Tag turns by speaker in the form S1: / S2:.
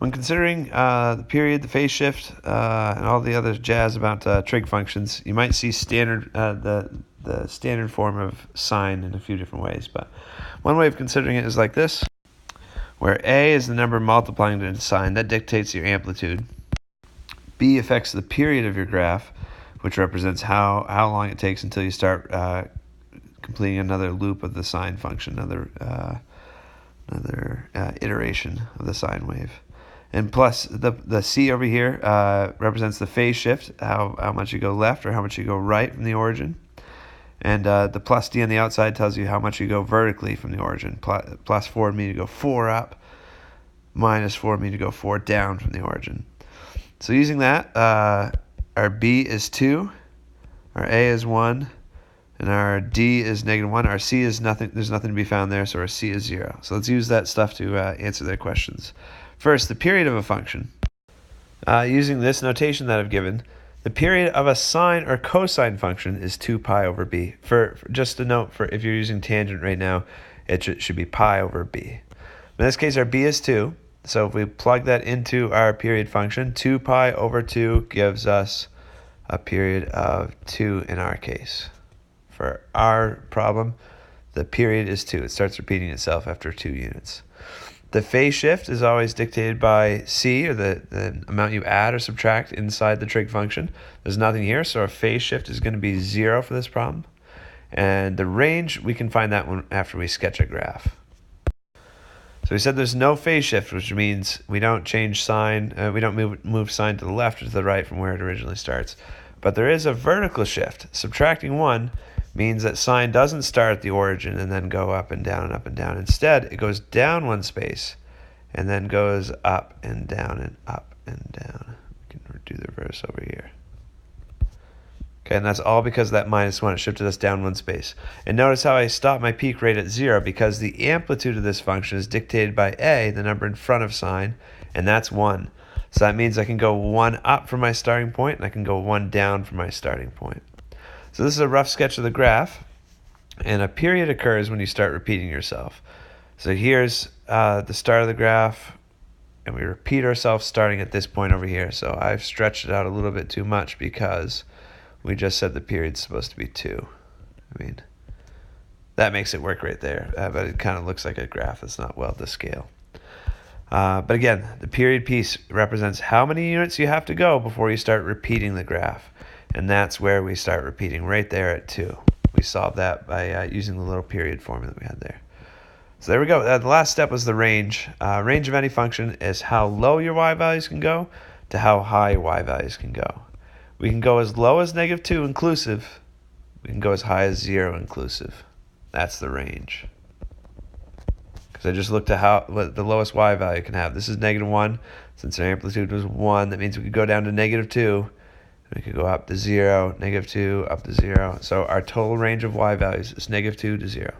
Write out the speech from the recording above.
S1: When considering the period, the phase shift, and all the other jazz about trig functions, you might see the standard form of sine in a few different ways. But one way of considering it is like this, where A is the number multiplying to sine. That dictates your amplitude. B affects the period of your graph, which represents how long it takes until you start completing another loop of the sine function, another iteration of the sine wave. And plus, the C over here represents the phase shift, how much you go left or how much you go right from the origin. And the plus D on the outside tells you how much you go vertically from the origin. Plus 4 would mean you go 4 up. Minus 4 would mean you go 4 down from the origin. So using that, our B is 2, our A is 1, and our D is -1. Our C is nothing. There's nothing to be found there, so our C is 0. So let's use that stuff to answer their questions. First, the period of a function. Using this notation that I've given, the period of a sine or cosine function is 2 pi over b. For just a note, for if you're using tangent right now, it should be pi over b. In this case, our b is 2. So if we plug that into our period function, 2 pi over 2 gives us a period of 2 in our case. For our problem, the period is 2. It starts repeating itself after 2 units. The phase shift is always dictated by C, or the amount you add or subtract inside the trig function. There's nothing here, so our phase shift is going to be 0 for this problem. And the range, we can find that one after we sketch a graph. So we said there's no phase shift, which means we don't change sign, we don't move sign to the left or to the right from where it originally starts. But there is a vertical shift. Subtracting 1 means that sine doesn't start at the origin and then go up and down and up and down. Instead, it goes down one space and then goes up and down and up and down. We can do the reverse over here. Okay, and that's all because of that -1. It shifted us down one space. And notice how I stop my peak rate at 0, because the amplitude of this function is dictated by A, the number in front of sine, and that's 1. So that means I can go 1 up from my starting point, and I can go 1 down from my starting point. So this is a rough sketch of the graph, and a period occurs when you start repeating yourself. So here's the start of the graph, and we repeat ourselves starting at this point over here. So I've stretched it out a little bit too much because we just said the period's supposed to be 2. I mean, that makes it work right there, but it kind of looks like a graph that's not well to scale. But again, the period piece represents how many units you have to go before you start repeating the graph. And that's where we start repeating, right there at 2. We solved that by using the little period formula that we had there. So there we go. The last step was the range. Range of any function is how low your y values can go to how high your y values can go. We can go as low as -2 inclusive. We can go as high as 0 inclusive. That's the range. Because I just looked at what the lowest y value can have. This is -1. Since our amplitude was 1, that means we could go down to -2. We could go up to 0, -2, up to 0. So our total range of y values is -2 to 0.